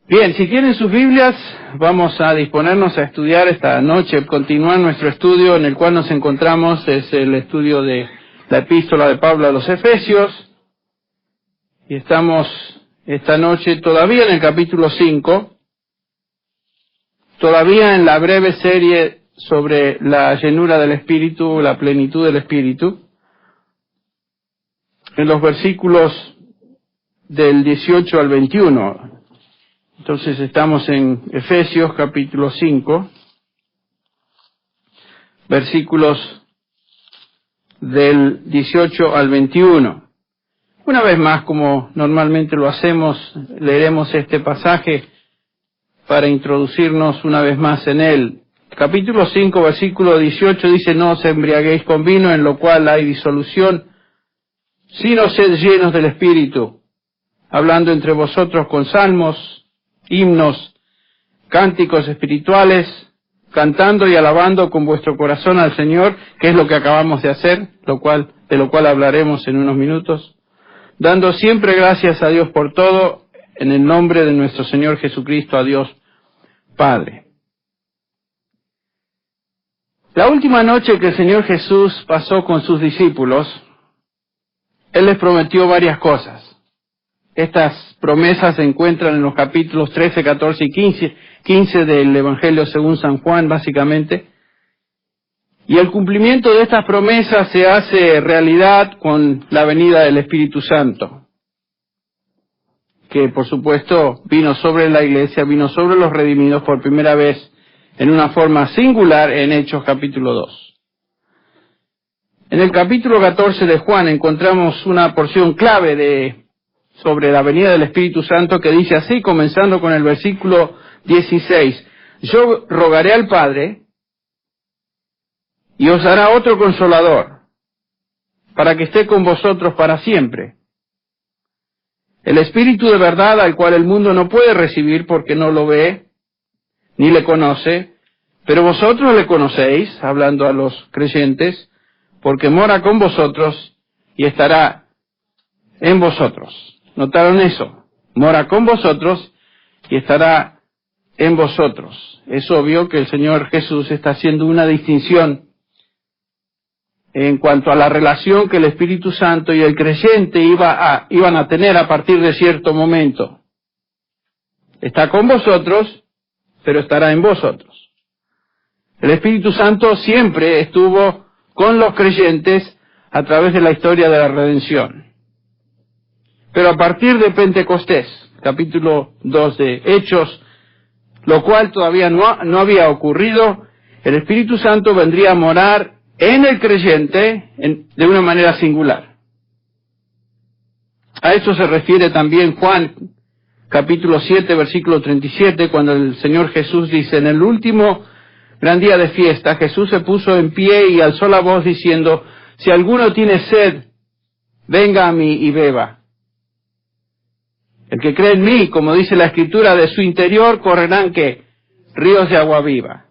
Bien, si tienen sus Biblias, vamos a disponernos a estudiar esta noche, continuar nuestro estudio en el cual nos encontramos, es el estudio de la epístola de Pablo a los Efesios, y estamos esta noche todavía en el capítulo 5, todavía en la breve serie sobre la llenura del Espíritu, la plenitud del Espíritu, en los versículos del 18 al 21. Entonces estamos en Efesios capítulo 5, versículos del 18 al 21. Una vez más, como normalmente lo hacemos, leeremos este pasaje para introducirnos una vez más en él. Capítulo 5, versículo 18 dice: no os embriaguéis con vino, en lo cual hay disolución, sino sed llenos del Espíritu, hablando entre vosotros con salmos, himnos, cánticos espirituales, cantando y alabando con vuestro corazón al Señor, que es lo que acabamos de hacer, de lo cual hablaremos en unos minutos, dando siempre gracias a Dios por todo, en el nombre de nuestro Señor Jesucristo, a Dios Padre. La última noche que el Señor Jesús pasó con sus discípulos, Él les prometió varias cosas. Estas promesas se encuentran en los capítulos 13, 14 y 15 del Evangelio según San Juan, básicamente. Y el cumplimiento de estas promesas se hace realidad con la venida del Espíritu Santo, que por supuesto vino sobre la iglesia, vino sobre los redimidos por primera vez en una forma singular en Hechos capítulo 2. En el capítulo 14 de Juan encontramos una porción clave sobre la venida del Espíritu Santo que dice así, comenzando con el versículo 16: yo rogaré al Padre y os dará otro Consolador, para que esté con vosotros para siempre. El Espíritu de verdad, al cual el mundo no puede recibir porque no lo ve ni le conoce, pero vosotros le conocéis, hablando a los creyentes, porque mora con vosotros y estará en vosotros. ¿Notaron eso? Mora con vosotros y estará en vosotros. Es obvio que el Señor Jesús está haciendo una distinción en cuanto a la relación que el Espíritu Santo y el creyente iban a tener a partir de cierto momento. Está con vosotros, pero estará en vosotros. El Espíritu Santo siempre estuvo con los creyentes a través de la historia de la redención. Pero a partir de Pentecostés, capítulo 2 de Hechos, lo cual todavía no había ocurrido, el Espíritu Santo vendría a morar en el creyente de una manera singular. A eso se refiere también Juan, capítulo 7, versículo 37, cuando el Señor Jesús dice: en el último gran día de fiesta, Jesús se puso en pie y alzó la voz diciendo: si alguno tiene sed, venga a mí y beba. El que cree en mí, como dice la Escritura, de su interior correrán, ¿qué? Ríos de agua viva.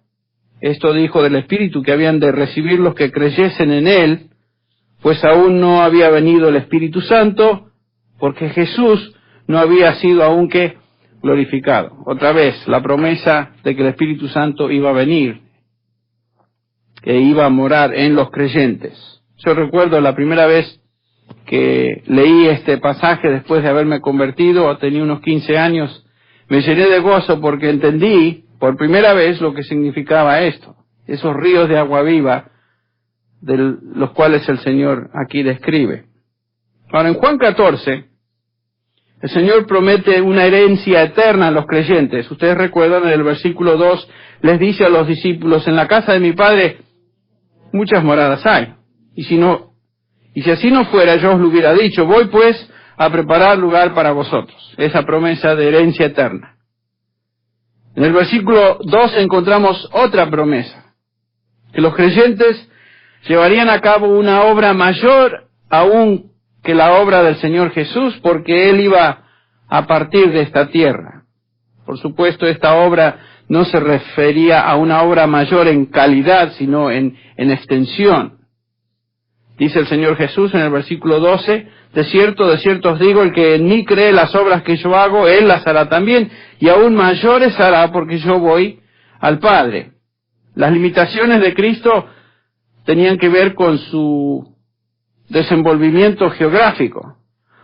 Esto dijo del Espíritu que habían de recibir los que creyesen en Él, pues aún no había venido el Espíritu Santo, porque Jesús no había sido aún que glorificado. Otra vez, la promesa de que el Espíritu Santo iba a venir, que iba a morar en los creyentes. Yo recuerdo la primera vez que leí este pasaje después de haberme convertido, tenía unos 15 años, me llené de gozo porque entendí por primera vez lo que significaba esto, esos ríos de agua viva de los cuales el Señor aquí describe. Ahora, en Juan 14, el Señor promete una herencia eterna a los creyentes. Ustedes recuerdan, en el versículo 2, les dice a los discípulos: en la casa de mi Padre muchas moradas hay, y si así no fuera, yo os lo hubiera dicho. Voy pues a preparar lugar para vosotros. Esa promesa de herencia eterna. En el versículo 2 encontramos otra promesa, que los creyentes llevarían a cabo una obra mayor aún que la obra del Señor Jesús, porque Él iba a partir de esta tierra. Por supuesto, esta obra no se refería a una obra mayor en calidad, sino en extensión. Dice el Señor Jesús en el versículo 12 de cierto os digo, el que en mí cree las obras que yo hago, él las hará también, y aún mayores hará, porque yo voy al Padre. Las limitaciones de Cristo tenían que ver con su desenvolvimiento geográfico.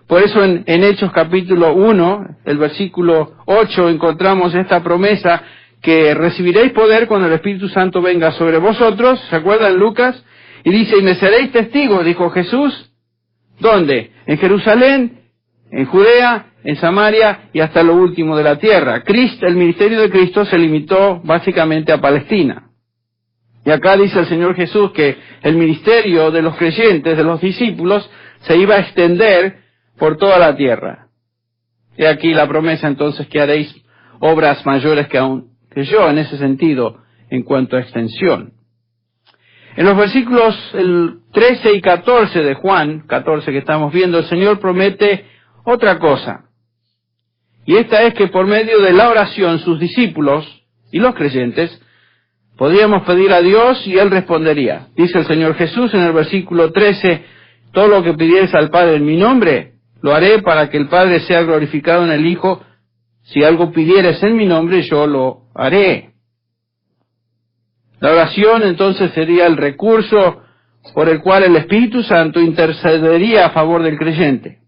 Por eso en Hechos capítulo 1, el versículo 8, encontramos esta promesa que recibiréis poder cuando el Espíritu Santo venga sobre vosotros. ¿Se acuerdan Lucas? Y dice, y me seréis testigos, dijo Jesús. ¿Dónde? En Jerusalén, en Judea, en Samaria y hasta lo último de la tierra. El ministerio de Cristo se limitó básicamente a Palestina. Y acá dice el Señor Jesús que el ministerio de los creyentes, de los discípulos, se iba a extender por toda la tierra. Y aquí la promesa entonces que haréis obras mayores que yo en ese sentido en cuanto a extensión. En los versículos 13 y 14 de Juan 14 que estamos viendo, el Señor promete otra cosa. Y esta es que por medio de la oración sus discípulos y los creyentes podríamos pedir a Dios y Él respondería. Dice el Señor Jesús en el versículo 13, todo lo que pidieres al Padre en mi nombre, lo haré para que el Padre sea glorificado en el Hijo. Si algo pidieres en mi nombre, yo lo haré. La oración entonces sería el recurso por el cual el Espíritu Santo intercedería a favor del creyente.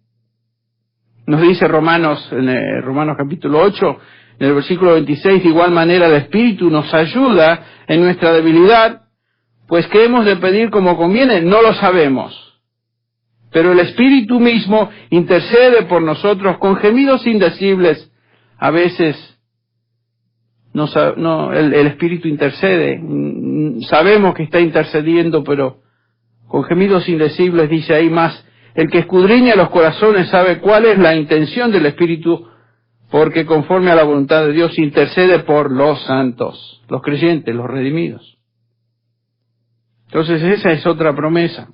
Nos dice Romanos, en Romanos capítulo 8, en el versículo 26, de igual manera el Espíritu nos ayuda en nuestra debilidad, pues ¿qué hemos de pedir como conviene? No lo sabemos. Pero el Espíritu mismo intercede por nosotros con gemidos indecibles. A veces el Espíritu intercede, sabemos que está intercediendo, pero con gemidos indecibles, dice ahí más, el que escudriña los corazones sabe cuál es la intención del Espíritu, porque conforme a la voluntad de Dios intercede por los santos, los creyentes, los redimidos. Entonces esa es otra promesa.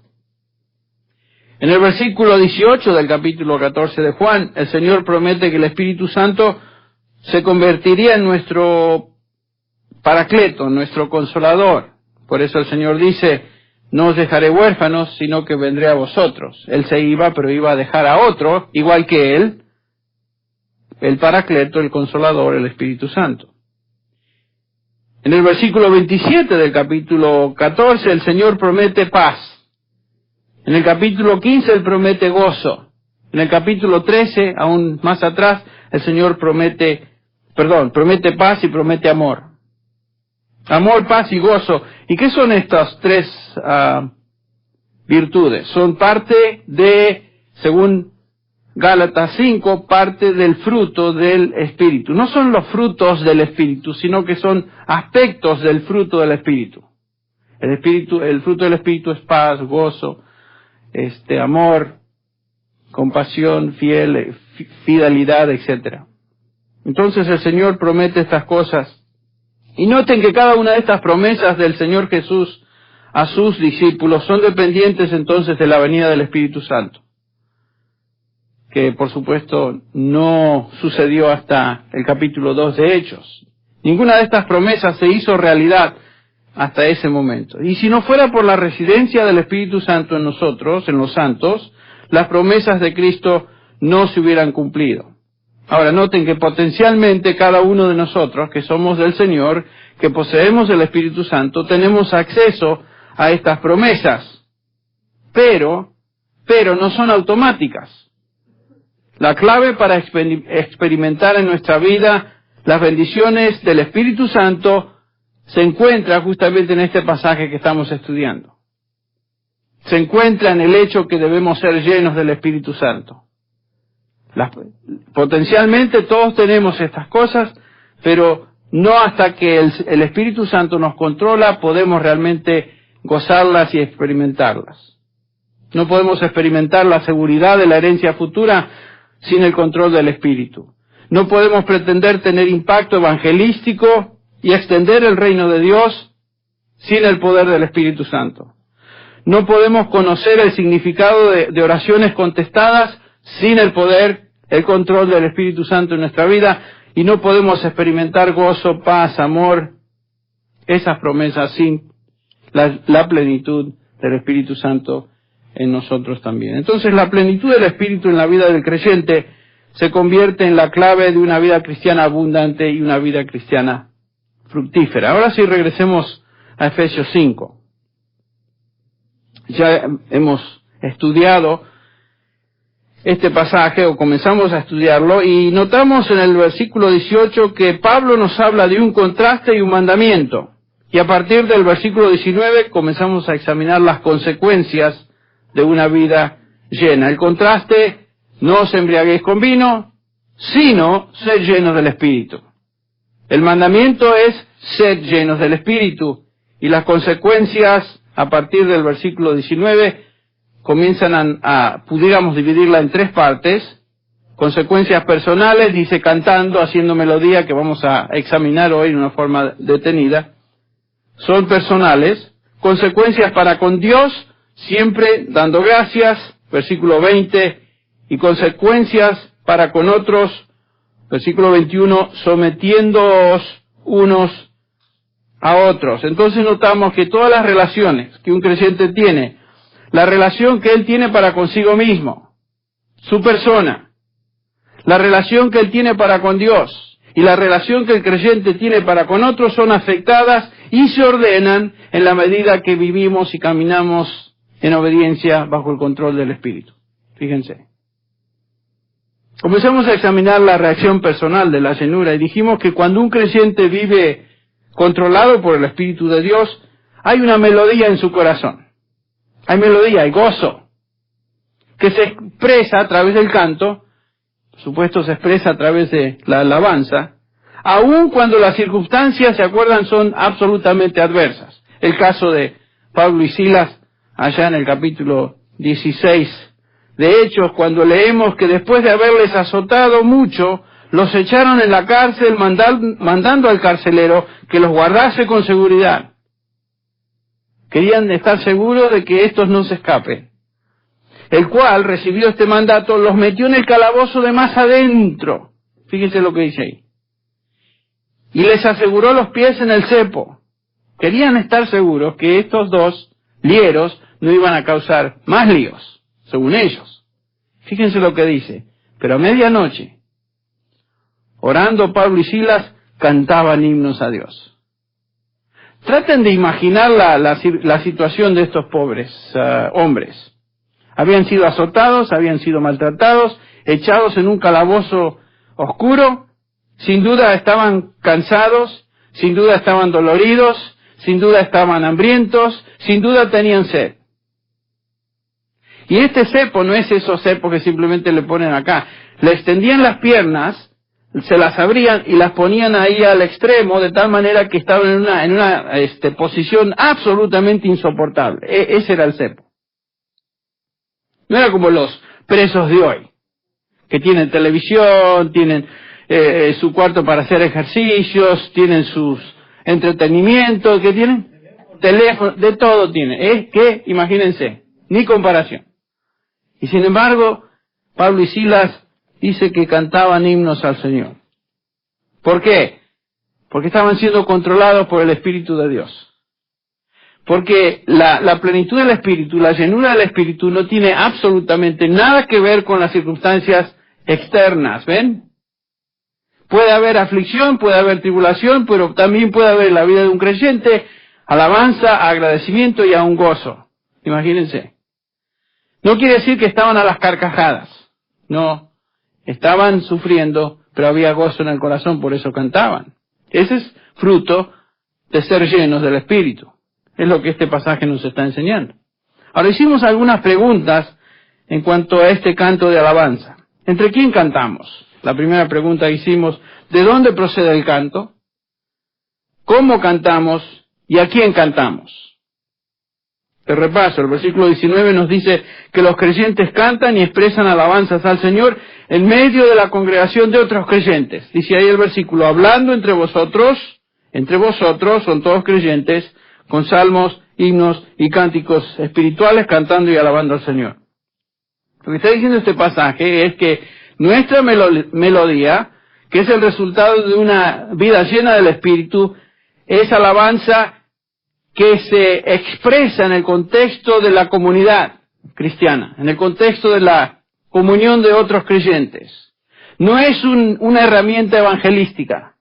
En el versículo 18 del capítulo 14 de Juan, el Señor promete que el Espíritu Santo se convertiría en nuestro paracleto, nuestro consolador. Por eso el Señor dice, no os dejaré huérfanos, sino que vendré a vosotros. Él se iba, pero iba a dejar a otro, igual que Él, el paracleto, el consolador, el Espíritu Santo. En el versículo 27 del capítulo 14, el Señor promete paz. En el capítulo 15, Él promete gozo. En el capítulo 13, aún más atrás, el Señor promete paz y promete amor. Amor, paz y gozo. ¿Y qué son estas tres virtudes? Son parte de, según Gálatas 5, parte del fruto del Espíritu. No son los frutos del Espíritu, sino que son aspectos del fruto del Espíritu. El fruto del Espíritu es paz, gozo, amor, compasión, fidelidad, etc. Entonces el Señor promete estas cosas. Y noten que cada una de estas promesas del Señor Jesús a sus discípulos son dependientes entonces de la venida del Espíritu Santo, que por supuesto no sucedió hasta el capítulo 2 de Hechos. Ninguna de estas promesas se hizo realidad hasta ese momento. Y si no fuera por la residencia del Espíritu Santo en nosotros, en los santos, las promesas de Cristo no se hubieran cumplido. Ahora noten que potencialmente cada uno de nosotros, que somos del Señor, que poseemos el Espíritu Santo, tenemos acceso a estas promesas, pero no son automáticas. La clave para experimentar en nuestra vida las bendiciones del Espíritu Santo se encuentra justamente en este pasaje que estamos estudiando. Se encuentra en el hecho que debemos ser llenos del Espíritu Santo. Potencialmente todos tenemos estas cosas, pero no hasta que el Espíritu Santo nos controla podemos realmente gozarlas y experimentarlas. No podemos experimentar la seguridad de la herencia futura sin el control del Espíritu. No podemos pretender tener impacto evangelístico y extender el reino de Dios sin el poder del Espíritu Santo. No podemos conocer el significado de oraciones contestadas sin el poder, el control del Espíritu Santo en nuestra vida, y no podemos experimentar gozo, paz, amor, esas promesas sin la plenitud del Espíritu Santo en nosotros también. Entonces la plenitud del Espíritu en la vida del creyente se convierte en la clave de una vida cristiana abundante y una vida cristiana fructífera. Ahora sí, regresemos a Efesios 5. Ya hemos estudiado este pasaje, o comenzamos a estudiarlo, y notamos en el versículo 18 que Pablo nos habla de un contraste y un mandamiento. Y a partir del versículo 19 comenzamos a examinar las consecuencias de una vida llena. El contraste: no os embriaguéis con vino, sino sed llenos del Espíritu. El mandamiento es sed llenos del Espíritu, y las consecuencias a partir del versículo 19 comienzan pudiéramos dividirla en tres partes. Consecuencias personales, dice cantando, haciendo melodía, que vamos a examinar hoy en una forma detenida. Son personales. Consecuencias para con Dios, siempre dando gracias, versículo 20, y consecuencias para con otros, versículo 21, sometiéndoos unos a otros. Entonces notamos que todas las relaciones que un creyente tiene, la relación que él tiene para consigo mismo, su persona, la relación que él tiene para con Dios y la relación que el creyente tiene para con otros, son afectadas y se ordenan en la medida que vivimos y caminamos en obediencia bajo el control del Espíritu. Fíjense. Comenzamos a examinar la reacción personal de la llenura y dijimos que cuando un creyente vive controlado por el Espíritu de Dios, hay una melodía en su corazón. Hay melodía, hay gozo, que se expresa a través del canto, por supuesto se expresa a través de la alabanza, aun cuando las circunstancias, ¿se acuerdan?, son absolutamente adversas. El caso de Pablo y Silas, allá en el capítulo 16 de Hechos, cuando leemos que después de haberles azotado mucho, los echaron en la cárcel mandando al carcelero que los guardase con seguridad. Querían estar seguros de que estos no se escapen. El cual, recibió este mandato, los metió en el calabozo de más adentro. Fíjense lo que dice ahí. Y les aseguró los pies en el cepo. Querían estar seguros que estos dos lieros no iban a causar más líos, según ellos. Fíjense lo que dice. Pero a medianoche, orando Pablo y Silas, cantaban himnos a Dios. Traten de imaginar la situación de estos pobres hombres. Habían sido azotados, habían sido maltratados, echados en un calabozo oscuro. Sin duda estaban cansados, sin duda estaban doloridos, sin duda estaban hambrientos, sin duda tenían sed. Y este cepo no es esos cepos que simplemente le ponen acá. Le extendían las piernas, se las abrían y las ponían ahí al extremo, de tal manera que estaban en una posición absolutamente insoportable. Ese era el cepo. No era como los presos de hoy, que tienen televisión, tienen su cuarto para hacer ejercicios, tienen sus entretenimientos, ¿qué tienen? Teléfono, de todo tienen. Es que, imagínense, ni comparación. Y sin embargo, Pablo y Silas dice que cantaban himnos al Señor. ¿Por qué? Porque estaban siendo controlados por el Espíritu de Dios. Porque la plenitud del Espíritu, la llenura del Espíritu, no tiene absolutamente nada que ver con las circunstancias externas, ¿ven? Puede haber aflicción, puede haber tribulación, pero también puede haber en la vida de un creyente alabanza, agradecimiento y aún gozo. Imagínense. No quiere decir que estaban a las carcajadas. No. Estaban sufriendo, pero había gozo en el corazón, por eso cantaban. Ese es fruto de ser llenos del Espíritu. Es lo que este pasaje nos está enseñando. Ahora hicimos algunas preguntas en cuanto a este canto de alabanza. ¿Entre quién cantamos? La primera pregunta que hicimos: ¿de dónde procede el canto? ¿Cómo cantamos? ¿Y a quién cantamos? Te repaso, el versículo 19 nos dice que los creyentes cantan y expresan alabanzas al Señor en medio de la congregación de otros creyentes. Dice ahí el versículo: hablando entre vosotros, son todos creyentes, con salmos, himnos y cánticos espirituales, cantando y alabando al Señor. Lo que está diciendo este pasaje es que nuestra melodía, que es el resultado de una vida llena del Espíritu, es alabanza que se expresa en el contexto de la comunidad, cristiana, en el contexto de la comunión de otros creyentes. No es una herramienta evangelística.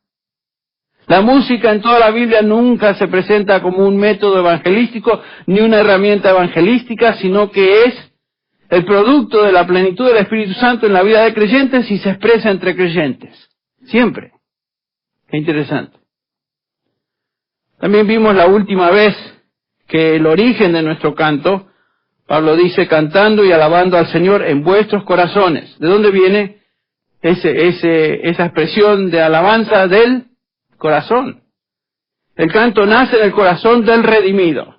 La música en toda la Biblia nunca se presenta como un método evangelístico ni una herramienta evangelística, sino que es el producto de la plenitud del Espíritu Santo en la vida de creyentes y se expresa entre creyentes. Siempre. Qué interesante. También vimos la última vez que el origen de nuestro canto, Pablo dice, cantando y alabando al Señor en vuestros corazones. ¿De dónde viene esa expresión de alabanza? Del corazón. El canto nace del corazón del redimido.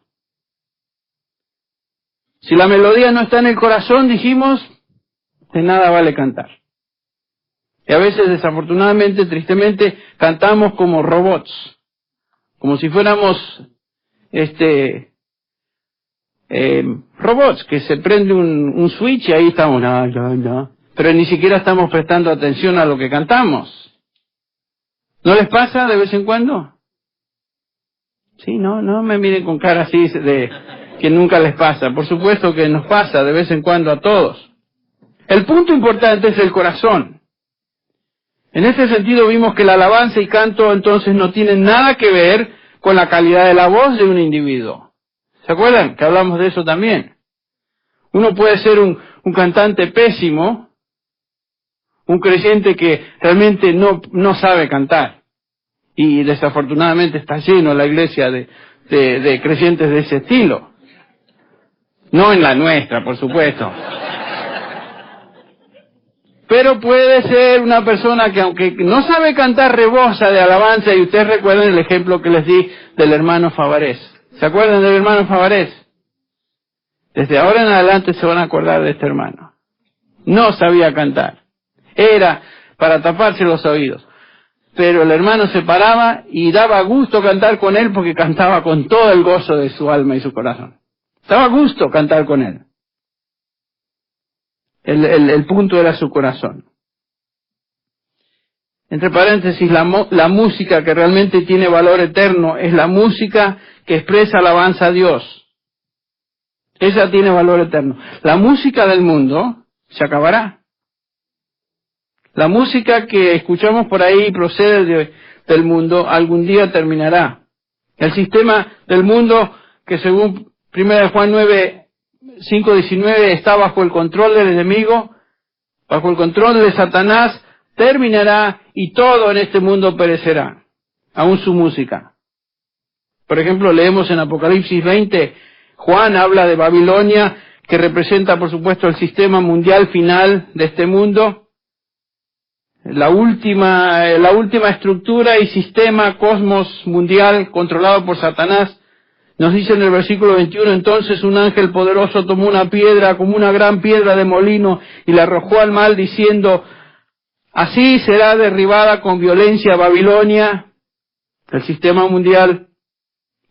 Si la melodía no está en el corazón, dijimos, de nada vale cantar. Y a veces, desafortunadamente, tristemente, cantamos como robots, como si fuéramos robots, que se prende un switch y ahí estamos, pero ni siquiera estamos prestando atención a lo que cantamos. ¿No les pasa de vez en cuando? Sí, no me miren con cara así de que nunca les pasa. Por supuesto que nos pasa de vez en cuando a todos. El punto importante es el corazón. En ese sentido vimos que la alabanza y canto entonces no tienen nada que ver con la calidad de la voz de un individuo. ¿Se acuerdan que hablamos de eso también? Uno puede ser un cantante pésimo, un creyente que realmente no sabe cantar. Y desafortunadamente está lleno la iglesia de creyentes de ese estilo. No en la nuestra, por supuesto. Pero puede ser una persona que aunque no sabe cantar, rebosa de alabanza. Y ustedes recuerdan el ejemplo que les di del hermano Favarés. ¿Se acuerdan del hermano Favarés? Desde ahora en adelante se van a acordar de este hermano. No sabía cantar. Era para taparse los oídos. Pero el hermano se paraba y daba gusto cantar con él porque cantaba con todo el gozo de su alma y su corazón. Daba gusto cantar con él. El punto era su corazón. Entre paréntesis, la música que realmente tiene valor eterno es la música que expresa alabanza a Dios. Esa tiene valor eterno. La música del mundo se acabará. La música que escuchamos por ahí procede del mundo, algún día terminará. El sistema del mundo, que según 1 Juan 9, 5:19 está bajo el control del enemigo, bajo el control de Satanás, terminará y todo en este mundo perecerá, aún su música. Por ejemplo, leemos en Apocalipsis 20, Juan habla de Babilonia, que representa por supuesto el sistema mundial final de este mundo, la última estructura y sistema cosmos mundial controlado por Satanás. Nos dice en el versículo 21, entonces un ángel poderoso tomó una piedra como una gran piedra de molino y la arrojó al mar diciendo, así será derribada con violencia Babilonia, el sistema mundial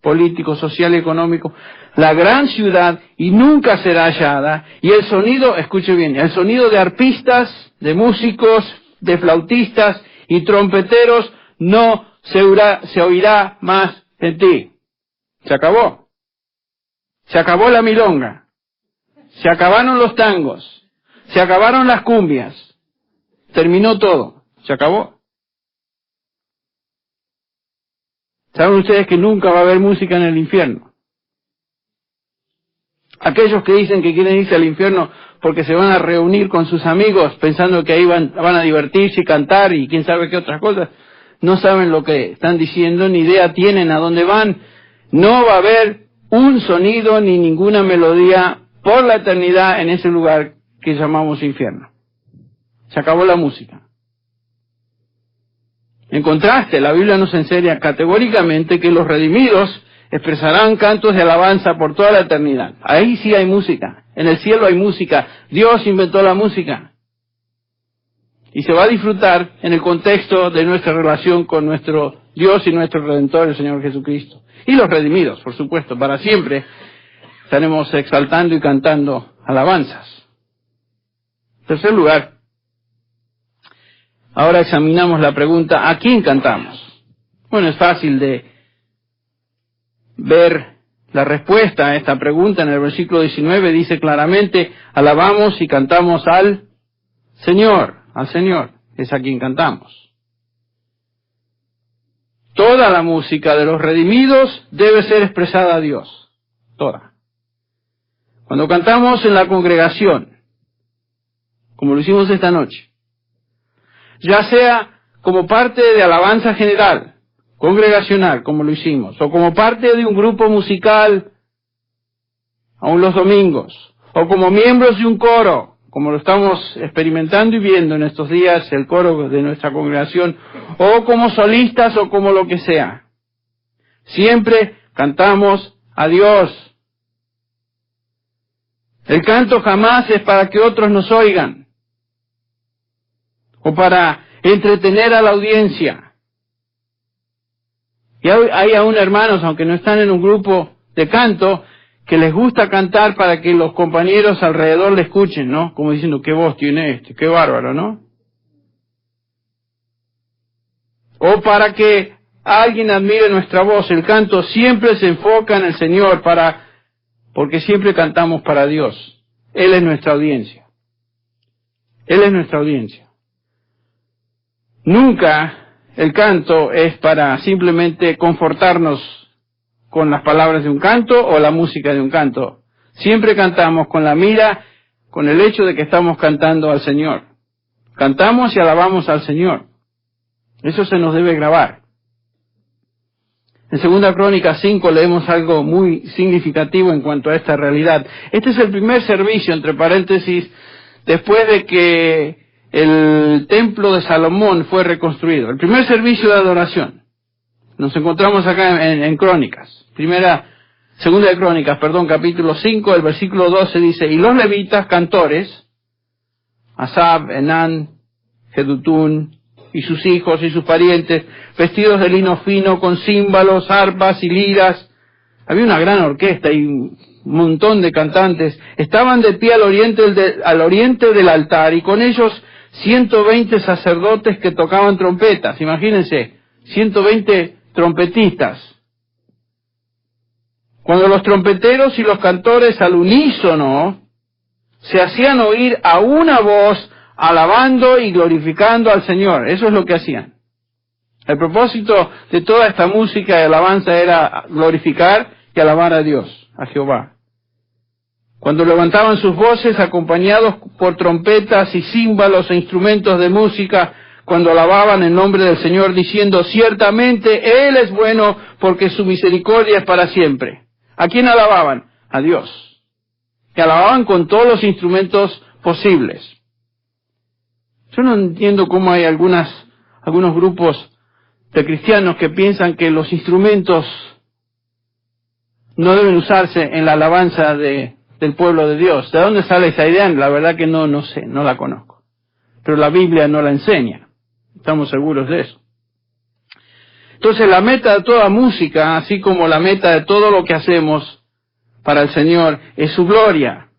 político, social y económico, la gran ciudad, y nunca será hallada. Y el sonido, escuche bien, el sonido de arpistas, de músicos, de flautistas y trompeteros no se oirá más en ti. Se acabó. Se acabó la milonga. Se acabaron los tangos. Se acabaron las cumbias. Terminó todo. Se acabó. ¿Saben ustedes que nunca va a haber música en el infierno? Aquellos que dicen que quieren irse al infierno porque se van a reunir con sus amigos pensando que ahí van a divertirse y cantar y quién sabe qué otras cosas, no saben lo que están diciendo, ni idea tienen a dónde van. No va a haber un sonido ni ninguna melodía por la eternidad en ese lugar que llamamos infierno. Se acabó la música. En contraste, la Biblia nos enseña categóricamente que los redimidos expresarán cantos de alabanza por toda la eternidad. Ahí sí hay música. En el cielo hay música. Dios inventó la música. Y se va a disfrutar en el contexto de nuestra relación con nuestro Dios y nuestro Redentor, el Señor Jesucristo. Y los redimidos, por supuesto, para siempre estaremos exaltando y cantando alabanzas. En tercer lugar, ahora examinamos la pregunta, ¿a quién cantamos? Bueno, es fácil de ver La respuesta a esta pregunta en el versículo 19 dice claramente, alabamos y cantamos al Señor, es a quien cantamos. Toda la música de los redimidos debe ser expresada a Dios, toda. Cuando cantamos en la congregación, como lo hicimos esta noche, ya sea como parte de alabanza general, congregacional, como lo hicimos, o como parte de un grupo musical, aún los domingos, o como miembros de un coro, como lo estamos experimentando y viendo en estos días, el coro de nuestra congregación, o como solistas o como lo que sea. Siempre cantamos a Dios. El canto jamás es para que otros nos oigan, o para entretener a la audiencia. Y hay aún hermanos, aunque no están en un grupo de canto, que les gusta cantar para que los compañeros alrededor le escuchen, ¿no? Como diciendo, qué voz tiene este, qué bárbaro, ¿no? O para que alguien admire nuestra voz. El canto siempre se enfoca en el Señor porque siempre cantamos para Dios. Él es nuestra audiencia. Él es nuestra audiencia. Nunca el canto es para simplemente confortarnos con las palabras de un canto o la música de un canto. Siempre cantamos con la mira, con el hecho de que estamos cantando al Señor. Cantamos y alabamos al Señor. Eso se nos debe grabar. En 2 Crónicas 5 leemos algo muy significativo en cuanto a esta realidad. Este es el primer servicio, entre paréntesis, después de que el templo de Salomón fue reconstruido. El primer servicio de adoración. Nos encontramos acá en Crónicas. Segunda de Crónicas, capítulo 5, el versículo 12 dice, y los levitas, cantores, Asaf, Enán, Jedutún, y sus hijos y sus parientes, vestidos de lino fino, con címbalos, arpas y liras. Había una gran orquesta y un montón de cantantes. Estaban de pie al oriente del altar, y con ellos 120 sacerdotes que tocaban trompetas. Imagínense, 120 trompetistas. Cuando los trompeteros y los cantores al unísono se hacían oír a una voz, alabando y glorificando al Señor. Eso es lo que hacían. El propósito de toda esta música de alabanza era glorificar y alabar a Dios, a Jehová. Cuando levantaban sus voces acompañados por trompetas y címbalos e instrumentos de música, cuando alababan en nombre del Señor diciendo, ciertamente Él es bueno porque su misericordia es para siempre. ¿A quién alababan? A Dios. Y alababan con todos los instrumentos posibles. Yo no entiendo cómo hay algunos grupos de cristianos que piensan que los instrumentos no deben usarse en la alabanza del pueblo de Dios. ¿De dónde sale esa idea? La verdad que no sé, no la conozco. Pero la Biblia no la enseña. Estamos seguros de eso. Entonces la meta de toda música, así como la meta de todo lo que hacemos para el Señor, es su gloria.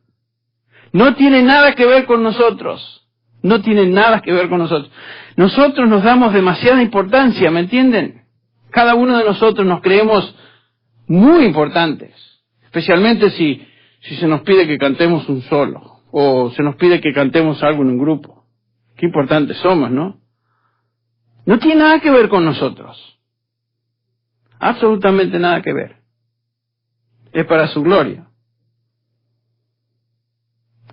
No tiene nada que ver con nosotros. No tiene nada que ver con nosotros. Nosotros nos damos demasiada importancia, ¿me entienden? Cada uno de nosotros nos creemos muy importantes. Especialmente si se nos pide que cantemos un solo, o se nos pide que cantemos algo en un grupo. Qué importantes somos, ¿no? No tiene nada que ver con nosotros. Absolutamente nada que ver. Es para su gloria.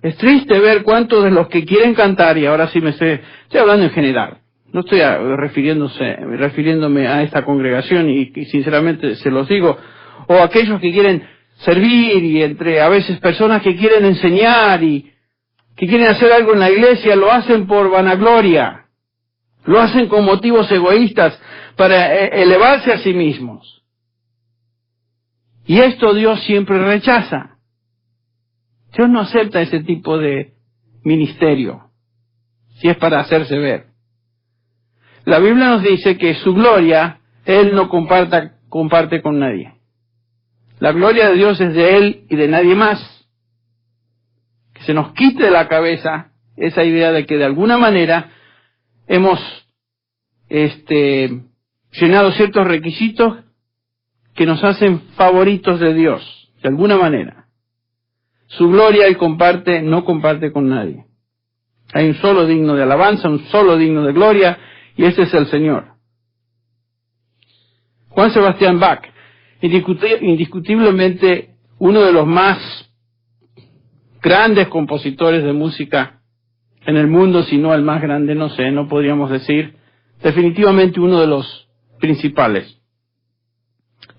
Es triste ver cuántos de los que quieren cantar, y ahora sí estoy hablando en general, no estoy refiriéndome a esta congregación y sinceramente se los digo, o aquellos que quieren servir y entre a veces personas que quieren enseñar y que quieren hacer algo en la iglesia, lo hacen por vanagloria, lo hacen con motivos egoístas para elevarse a sí mismos. Y esto Dios siempre rechaza. Dios no acepta ese tipo de ministerio, si es para hacerse ver. La Biblia nos dice que su gloria, Él no comparte con nadie. La gloria de Dios es de Él y de nadie más. Que se nos quite de la cabeza esa idea de que de alguna manera hemos llenado ciertos requisitos que nos hacen favoritos de Dios, de alguna manera. Su gloria Él no comparte con nadie. Hay un solo digno de alabanza, un solo digno de gloria, y ese es el Señor. Juan Sebastián Bach, indiscutiblemente uno de los más grandes compositores de música en el mundo, si no el más grande, no sé, no podríamos decir, definitivamente uno de los principales.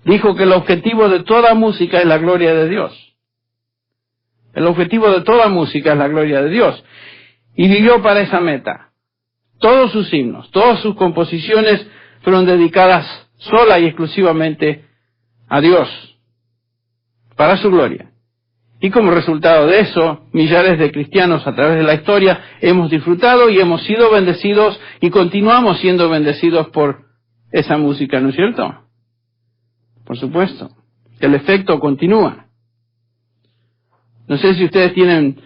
Dijo que el objetivo de toda música es la gloria de Dios. El objetivo de toda música es la gloria de Dios. Y vivió para esa meta. Todos sus himnos, todas sus composiciones fueron dedicadas sola y exclusivamente a Dios, para su gloria. Y como resultado de eso, millares de cristianos a través de la historia hemos disfrutado y hemos sido bendecidos y continuamos siendo bendecidos por esa música, ¿no es cierto? Por supuesto. El efecto continúa. No sé si ustedes tienen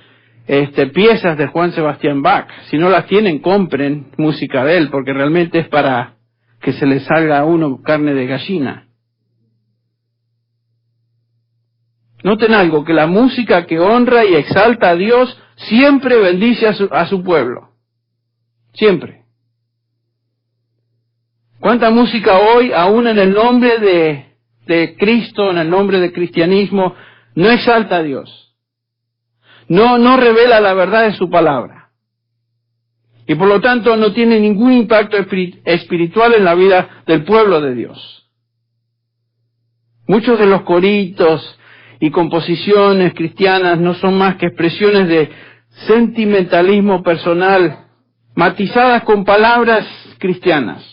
piezas de Juan Sebastián Bach. Si no las tienen, compren música de él, porque realmente es para que se les salga a uno carne de gallina. Noten algo, que la música que honra y exalta a Dios siempre bendice a su pueblo. Siempre. ¿Cuánta música hoy, aún en el nombre de Cristo, en el nombre del cristianismo, no exalta a Dios? No revela la verdad de su palabra. Y por lo tanto no tiene ningún impacto espiritual en la vida del pueblo de Dios. Muchos de los coritos y composiciones cristianas no son más que expresiones de sentimentalismo personal, matizadas con palabras cristianas,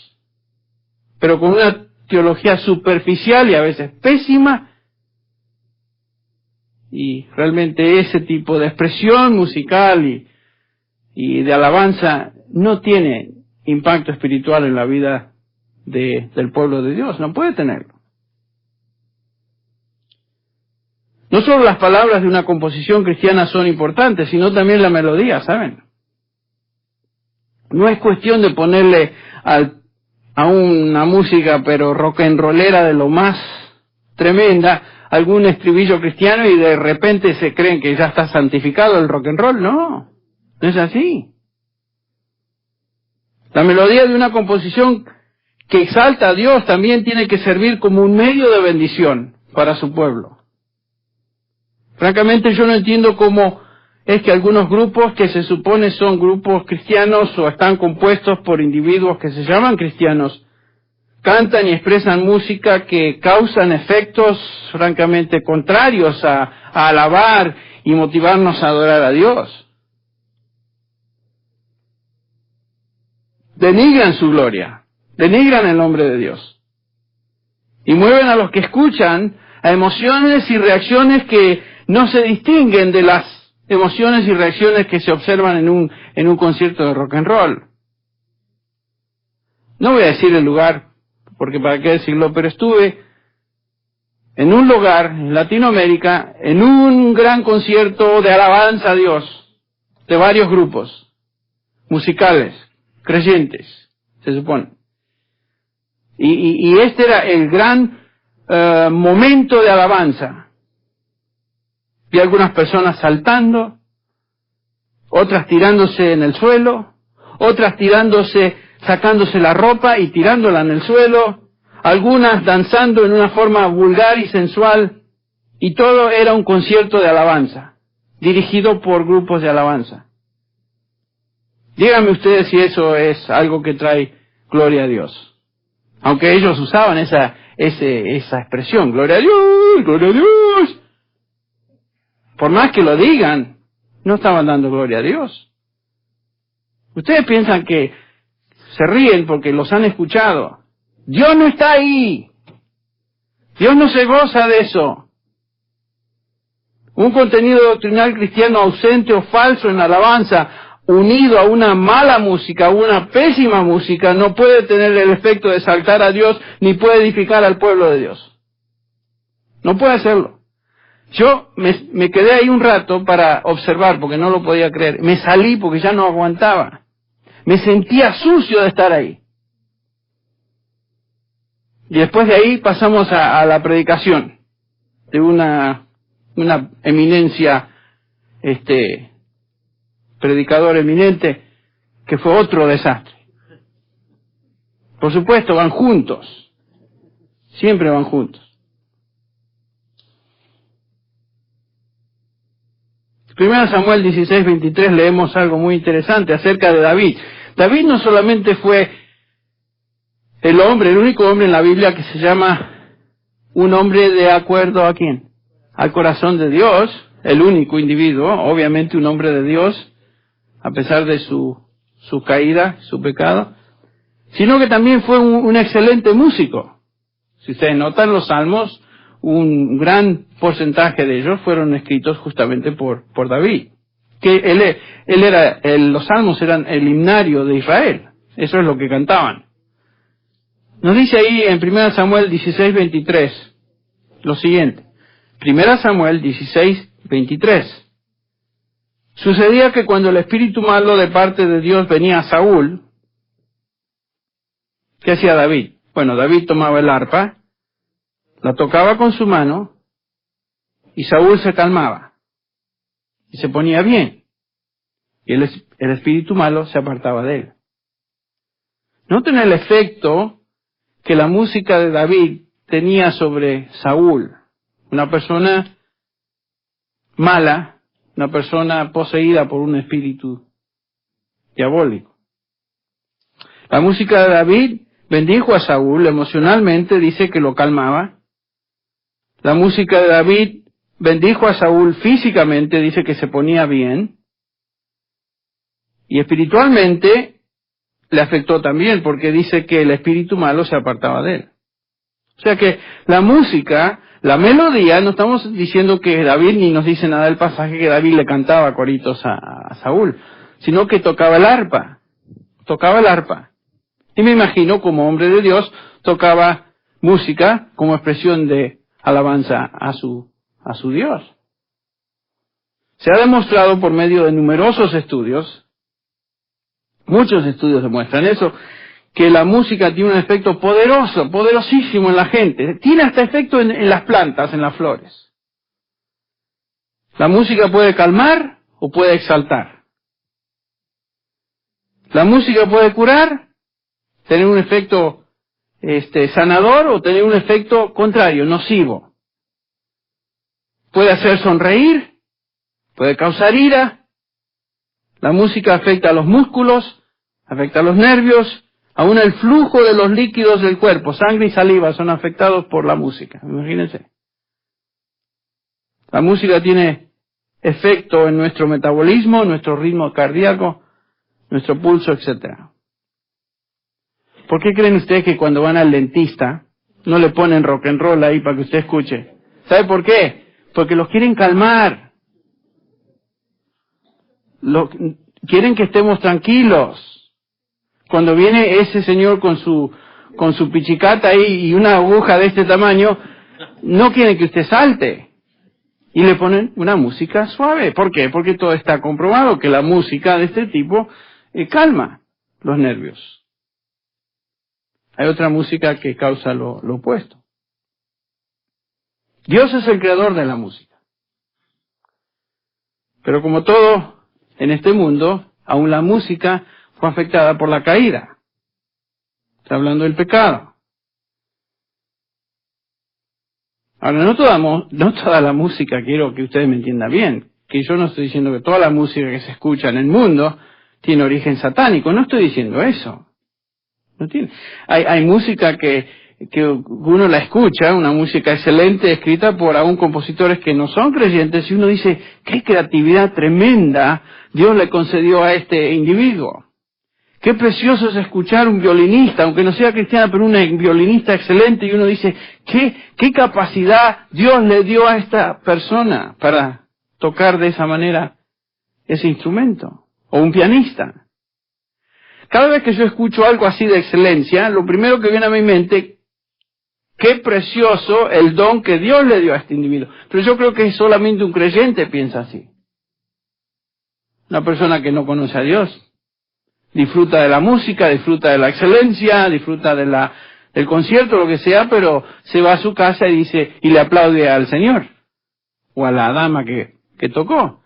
pero con una teología superficial y a veces pésima. Y realmente ese tipo de expresión musical y de alabanza no tiene impacto espiritual en la vida del pueblo de Dios, no puede tenerlo. No solo las palabras de una composición cristiana son importantes, sino también la melodía, ¿saben? No es cuestión de ponerle a una música pero rock and rollera de lo más tremenda algún estribillo cristiano y de repente se creen que ya está santificado el rock and roll. No es así. La melodía de una composición que exalta a Dios también tiene que servir como un medio de bendición para su pueblo. Francamente yo no entiendo cómo es que algunos grupos que se supone son grupos cristianos o están compuestos por individuos que se llaman cristianos, cantan y expresan música que causan efectos francamente contrarios a alabar y motivarnos a adorar a Dios. Denigran su gloria, denigran el nombre de Dios. Y mueven a los que escuchan a emociones y reacciones que no se distinguen de las emociones y reacciones que se observan en un concierto de rock and roll. No voy a decir el lugar, porque para qué decirlo, pero estuve en un lugar en Latinoamérica, en un gran concierto de alabanza a Dios, de varios grupos musicales, creyentes, se supone. Y este era el gran momento de alabanza. Vi algunas personas saltando, otras tirándose en el suelo, otras sacándose la ropa y tirándola en el suelo, algunas danzando en una forma vulgar y sensual, y todo era un concierto de alabanza, dirigido por grupos de alabanza. Díganme ustedes si eso es algo que trae gloria a Dios. Aunque ellos usaban esa expresión, gloria a Dios, gloria a Dios. Por más que lo digan, no estaban dando gloria a Dios. Ustedes piensan que se ríen porque los han escuchado. Dios no está ahí. Dios no se goza de eso. Un contenido doctrinal cristiano ausente o falso en la alabanza, unido a una mala música, una pésima música, no puede tener el efecto de exaltar a Dios ni puede edificar al pueblo de Dios. No puede hacerlo. Yo me quedé ahí un rato para observar porque no lo podía creer. Me salí porque ya no aguantaba. Me sentía sucio de estar ahí. Y después de ahí pasamos a la predicación de una eminencia, predicador eminente, que fue otro desastre. Por supuesto, van juntos. Siempre van juntos. En 1 Samuel 16:23 leemos algo muy interesante acerca de David. David no solamente fue el único hombre en la Biblia que se llama un hombre de acuerdo a quién, al corazón de Dios, el único individuo, obviamente un hombre de Dios, a pesar de su caída, su pecado, sino que también fue un excelente músico. Si ustedes notan los salmos, un gran porcentaje de ellos fueron escritos justamente por David. Que los salmos eran el himnario de Israel. Eso es lo que cantaban. Nos dice ahí en 1 Samuel 16:23 lo siguiente. 1 Samuel 16:23. Sucedía que cuando el espíritu malo de parte de Dios venía a Saúl, ¿qué hacía David? Bueno, David tomaba el arpa, la tocaba con su mano, y Saúl se calmaba, y se ponía bien, y el espíritu malo se apartaba de él. Noten el efecto que la música de David tenía sobre Saúl, una persona mala, una persona poseída por un espíritu diabólico. La música de David bendijo a Saúl emocionalmente, dice que lo calmaba. La música de David bendijo a Saúl físicamente, dice que se ponía bien. Y espiritualmente le afectó también, porque dice que el espíritu malo se apartaba de él. O sea que la música, la melodía, no estamos diciendo que David, ni nos dice nada del pasaje que David le cantaba coritos a Saúl, sino que tocaba el arpa. Y me imagino, como hombre de Dios, tocaba música como expresión de alabanza a su Dios. Se ha demostrado por medio de numerosos estudios, muchos estudios demuestran eso, que la música tiene un efecto poderoso, poderosísimo en la gente. Tiene hasta efecto en las plantas, en las flores. La música puede calmar o puede exaltar. La música puede curar, tener un efecto sanador o tener un efecto contrario, nocivo. Puede hacer sonreír, puede causar ira. La música afecta a los músculos, afecta a los nervios, aún el flujo de los líquidos del cuerpo, sangre y saliva, son afectados por la música. Imagínense. La música tiene efecto en nuestro metabolismo, nuestro ritmo cardíaco, nuestro pulso, etc. ¿Por qué creen ustedes que cuando van al dentista no le ponen rock and roll ahí para que usted escuche? ¿Sabe por qué? Porque los quieren calmar. Quieren que estemos tranquilos. Cuando viene ese señor con su pichicata ahí y una aguja de este tamaño, no quieren que usted salte. Y le ponen una música suave. ¿Por qué? Porque todo está comprobado que la música de este tipo calma los nervios. Hay otra música que causa lo opuesto. Dios es el creador de la música. Pero como todo en este mundo, aún la música fue afectada por la caída. Está hablando del pecado. Ahora, no toda la música, quiero que ustedes me entiendan bien, que yo no estoy diciendo que toda la música que se escucha en el mundo tiene origen satánico, no estoy diciendo eso. No tiene. Hay música que uno la escucha, una música excelente escrita por aún compositores que no son creyentes, y uno dice, qué creatividad tremenda Dios le concedió a este individuo. Qué precioso es escuchar un violinista, aunque no sea cristiano, pero un violinista excelente, y uno dice, qué capacidad Dios le dio a esta persona para tocar de esa manera ese instrumento. O un pianista. Cada vez que yo escucho algo así de excelencia, lo primero que viene a mi mente, qué precioso el don que Dios le dio a este individuo. Pero yo creo que solamente un creyente piensa así. Una persona que no conoce a Dios disfruta de la música, disfruta de la excelencia, disfruta de el concierto, lo que sea, pero se va a su casa y dice, y le aplaude al Señor, o a la dama que tocó.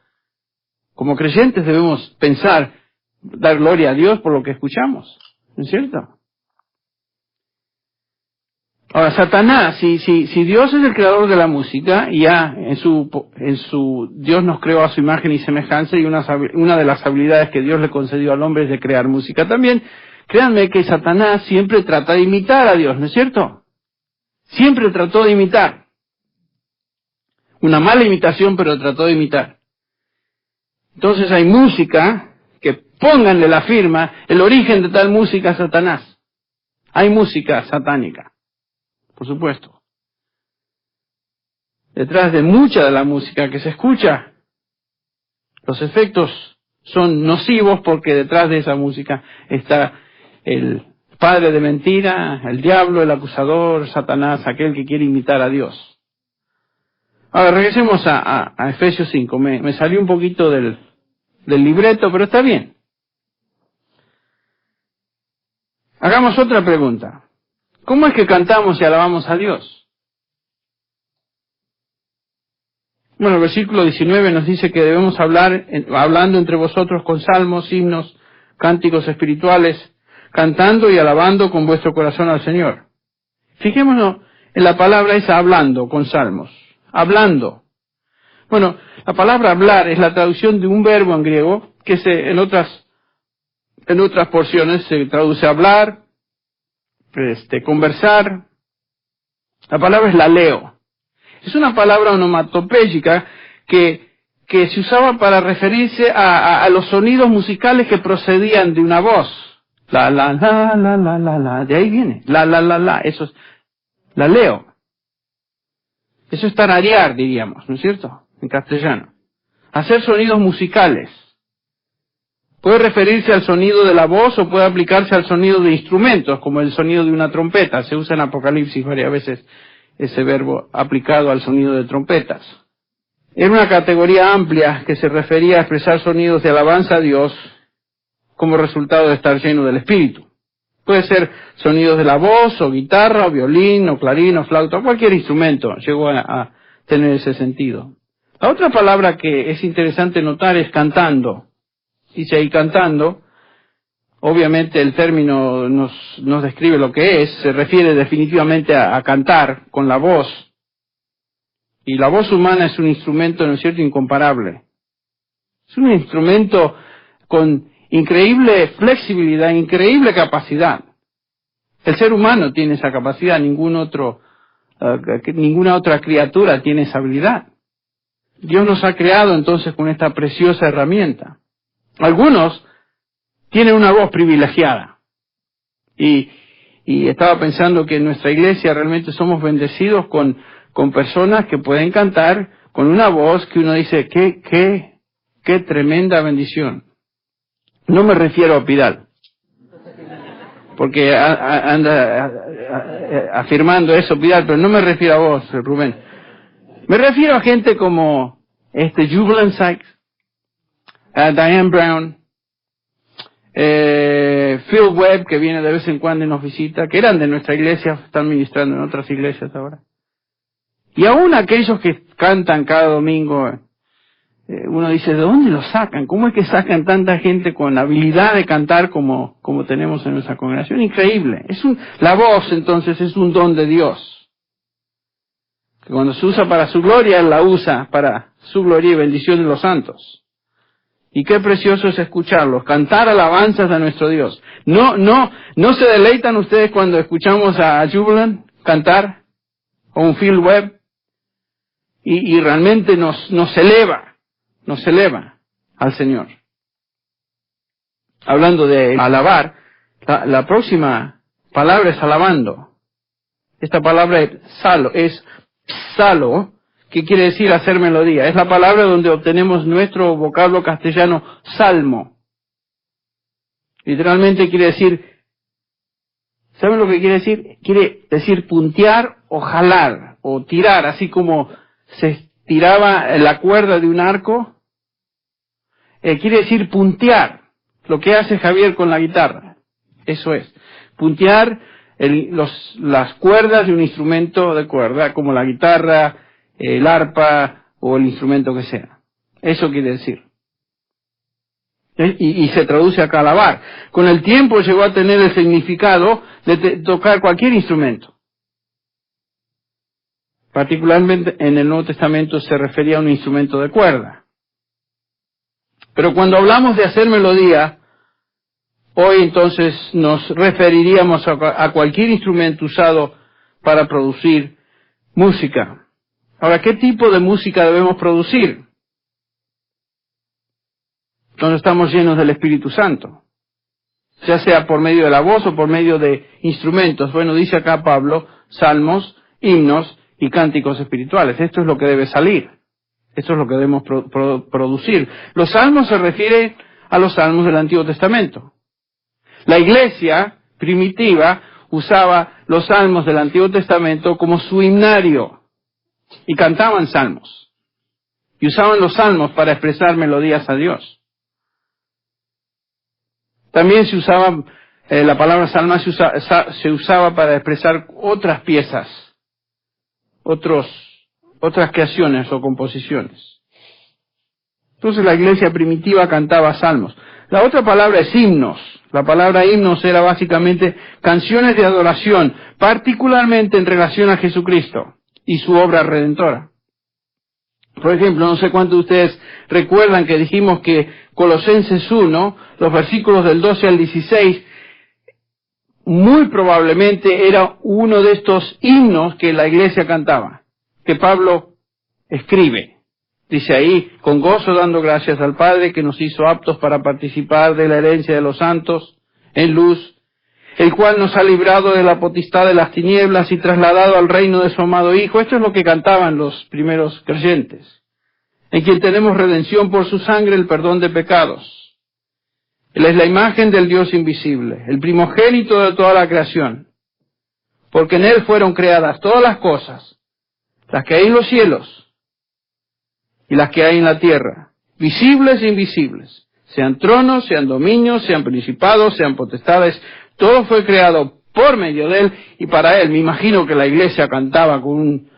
Como creyentes debemos pensar, dar gloria a Dios por lo que escuchamos, ¿no es cierto? Ahora, Satanás, si Dios es el creador de la música, y ya Dios nos creó a su imagen y semejanza, y una de las habilidades que Dios le concedió al hombre es de crear música también, créanme que Satanás siempre trata de imitar a Dios, ¿no es cierto? Siempre trató de imitar. Una mala imitación, pero trató de imitar. Entonces hay música, que pónganle la firma, el origen de tal música es Satanás. Hay música satánica. Por supuesto. Detrás de mucha de la música que se escucha, los efectos son nocivos porque detrás de esa música está el padre de mentira, el diablo, el acusador, Satanás, aquel que quiere imitar a Dios. Ahora regresemos a Efesios 5. Me salió un poquito del libreto, pero está bien. Hagamos otra pregunta. ¿Cómo es que cantamos y alabamos a Dios? Bueno, el versículo 19 nos dice que debemos hablando entre vosotros con salmos, himnos, cánticos espirituales, cantando y alabando con vuestro corazón al Señor. Fijémonos en la palabra esa, hablando, con salmos. Hablando. Bueno, la palabra hablar es la traducción de un verbo en griego que en otras porciones se traduce hablar, conversar. La palabra es laleo. Es una palabra onomatopéyica que se usaba para referirse a los sonidos musicales que procedían de una voz. La, de ahí viene. La, eso es laleo. Eso es tararear, diríamos, ¿no es cierto? En castellano. Hacer sonidos musicales. Puede referirse al sonido de la voz o puede aplicarse al sonido de instrumentos, como el sonido de una trompeta. Se usa en Apocalipsis varias veces ese verbo aplicado al sonido de trompetas. Era una categoría amplia que se refería a expresar sonidos de alabanza a Dios como resultado de estar lleno del Espíritu. Puede ser sonidos de la voz, o guitarra, o violín, o clarín, o flauta, o cualquier instrumento llegó a tener ese sentido. La otra palabra que es interesante notar es cantando. Dice ahí cantando, obviamente el término nos describe lo que es, se refiere definitivamente a cantar con la voz. Y la voz humana es un instrumento, ¿no es cierto?, incomparable. Es un instrumento con increíble flexibilidad, increíble capacidad. El ser humano tiene esa capacidad, ninguna otra criatura tiene esa habilidad. Dios nos ha creado entonces con esta preciosa herramienta. Algunos tienen una voz privilegiada. Y estaba pensando que en nuestra iglesia realmente somos bendecidos con personas que pueden cantar con una voz que uno dice, qué tremenda bendición. No me refiero a Pidal, porque anda afirmando eso Pidal, pero no me refiero a vos, Rubén. Me refiero a gente como Jubilant Sykes, Diane Brown, Phil Webb, que viene de vez en cuando y nos visita, que eran de nuestra iglesia, están ministrando en otras iglesias ahora. Y aún aquellos que cantan cada domingo, uno dice, ¿de dónde lo sacan? ¿Cómo es que sacan tanta gente con habilidad de cantar como tenemos en nuestra congregación? Increíble. La voz, entonces, es un don de Dios. Que cuando se usa para su gloria, Él la usa para su gloria y bendición de los santos. Y qué precioso es escucharlos, cantar alabanzas a nuestro Dios. ¿No se deleitan ustedes cuando escuchamos a Jubilant cantar? O un Phil Webb. Y realmente nos eleva al Señor. Hablando de alabar, la próxima palabra es alabando. Esta palabra es salo, que quiere decir hacer melodía. Es la palabra donde obtenemos nuestro vocablo castellano salmo. Literalmente quiere decir, ¿saben lo que quiere decir? Quiere decir puntear o jalar o tirar, así como se tiraba la cuerda de un arco. Quiere decir puntear, lo que hace Javier con la guitarra. Eso es. Puntear las cuerdas de un instrumento de cuerda, como la guitarra, el arpa o el instrumento que sea. Eso quiere decir. Y se traduce acá alabar. Con el tiempo llegó a tener el significado de tocar cualquier instrumento. Particularmente en el Nuevo Testamento se refería a un instrumento de cuerda. Pero cuando hablamos de hacer melodía, hoy entonces nos referiríamos a cualquier instrumento usado para producir música. Ahora, ¿qué tipo de música debemos producir? Cuando estamos llenos del Espíritu Santo, ya sea por medio de la voz o por medio de instrumentos. Bueno, dice acá Pablo, salmos, himnos y cánticos espirituales. Esto es lo que debe salir. Esto es lo que debemos producir. Los salmos se refieren a los salmos del Antiguo Testamento. La iglesia primitiva usaba los salmos del Antiguo Testamento como su himnario y cantaban salmos. Y usaban los salmos para expresar melodías a Dios. También se usaba, la palabra salma se usaba para expresar otras piezas, otras creaciones o composiciones. Entonces la iglesia primitiva cantaba salmos. La otra palabra es himnos. La palabra himnos era básicamente canciones de adoración, particularmente en relación a Jesucristo y su obra redentora. Por ejemplo, no sé cuántos de ustedes recuerdan que dijimos que Colosenses 1, los versículos del 12 al 16, muy probablemente era uno de estos himnos que la iglesia cantaba, que Pablo escribe. Dice ahí, con gozo dando gracias al Padre que nos hizo aptos para participar de la herencia de los santos en luz, el cual nos ha librado de la potestad de las tinieblas y trasladado al reino de su amado Hijo. Esto es lo que cantaban los primeros creyentes, en quien tenemos redención por su sangre, el perdón de pecados. Él es la imagen del Dios invisible, el primogénito de toda la creación, porque en Él fueron creadas todas las cosas, las que hay en los cielos y las que hay en la tierra, visibles e invisibles, sean tronos, sean dominios, sean principados, sean potestades. Todo fue creado por medio de Él y para Él. Me imagino que la iglesia cantaba con un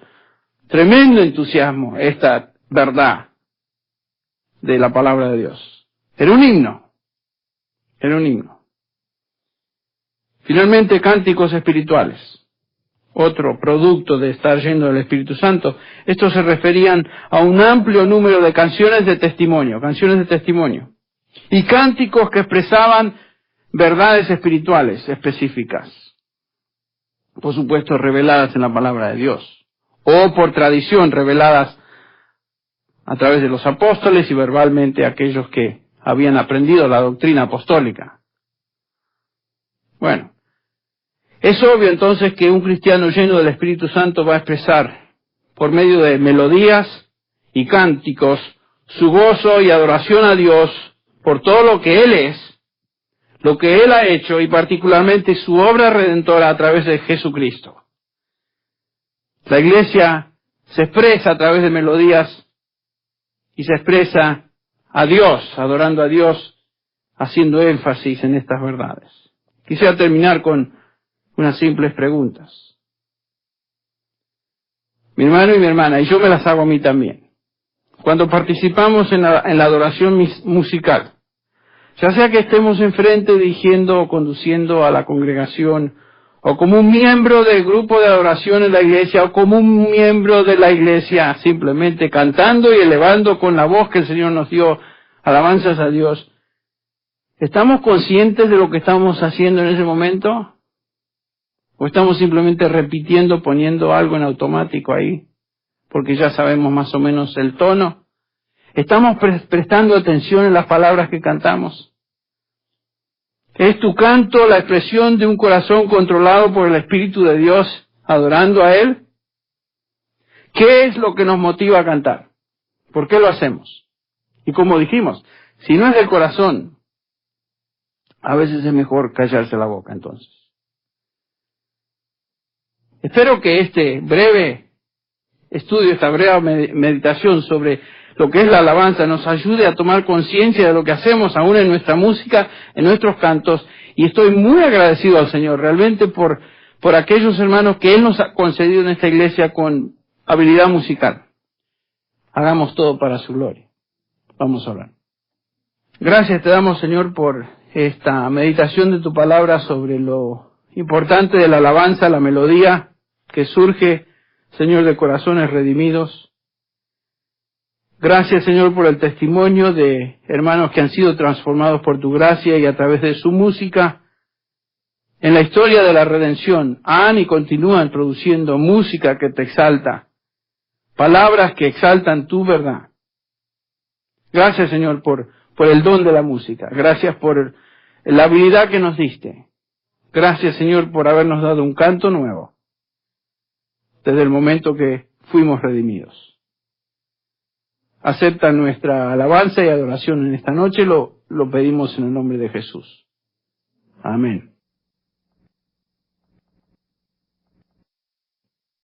tremendo entusiasmo esta verdad de la palabra de Dios. Era un himno. Era un himno. Finalmente, cánticos espirituales. Otro producto de estar lleno del Espíritu Santo. Estos se referían a un amplio número de canciones de testimonio. Y cánticos que expresaban verdades espirituales específicas, por supuesto reveladas en la palabra de Dios, o por tradición reveladas a través de los apóstoles y verbalmente a aquellos que habían aprendido la doctrina apostólica. Bueno, es obvio entonces que un cristiano lleno del Espíritu Santo va a expresar por medio de melodías y cánticos su gozo y adoración a Dios por todo lo que Él es, lo que Él ha hecho y particularmente su obra redentora a través de Jesucristo. La iglesia se expresa a través de melodías y se expresa a Dios, adorando a Dios, haciendo énfasis en estas verdades. Quisiera terminar con unas simples preguntas. Mi hermano y mi hermana, y yo me las hago a mí también. Cuando participamos en la adoración musical, ya sea que estemos enfrente dirigiendo o conduciendo a la congregación, o como un miembro del grupo de adoración en la iglesia, o como un miembro de la iglesia, simplemente cantando y elevando con la voz que el Señor nos dio alabanzas a Dios, ¿estamos conscientes de lo que estamos haciendo en ese momento? ¿O estamos simplemente repitiendo, poniendo algo en automático ahí? Porque ya sabemos más o menos el tono. ¿Estamos prestando atención en las palabras que cantamos? ¿Es tu canto la expresión de un corazón controlado por el Espíritu de Dios, adorando a Él? ¿Qué es lo que nos motiva a cantar? ¿Por qué lo hacemos? Y como dijimos, si no es del corazón, a veces es mejor callarse la boca entonces. Espero que este breve estudio, esta breve meditación sobre lo que es la alabanza nos ayude a tomar conciencia de lo que hacemos aún en nuestra música, en nuestros cantos, y estoy muy agradecido al Señor realmente por por aquellos hermanos que Él nos ha concedido en esta iglesia con habilidad musical. Hagamos todo para su gloria. Vamos a orar. Gracias te damos, Señor, por esta meditación de tu palabra sobre lo importante de la alabanza, la melodía que surge, Señor, de corazones redimidos. Gracias, Señor, por el testimonio de hermanos que han sido transformados por tu gracia y a través de su música en la historia de la redención han y continúan produciendo música que te exalta, palabras que exaltan tu verdad. Gracias, Señor, por el don de la música. Gracias por la habilidad que nos diste. Gracias, Señor, por habernos dado un canto nuevo desde el momento que fuimos redimidos. Acepta nuestra alabanza y adoración en esta noche, lo pedimos en el nombre de Jesús. Amén.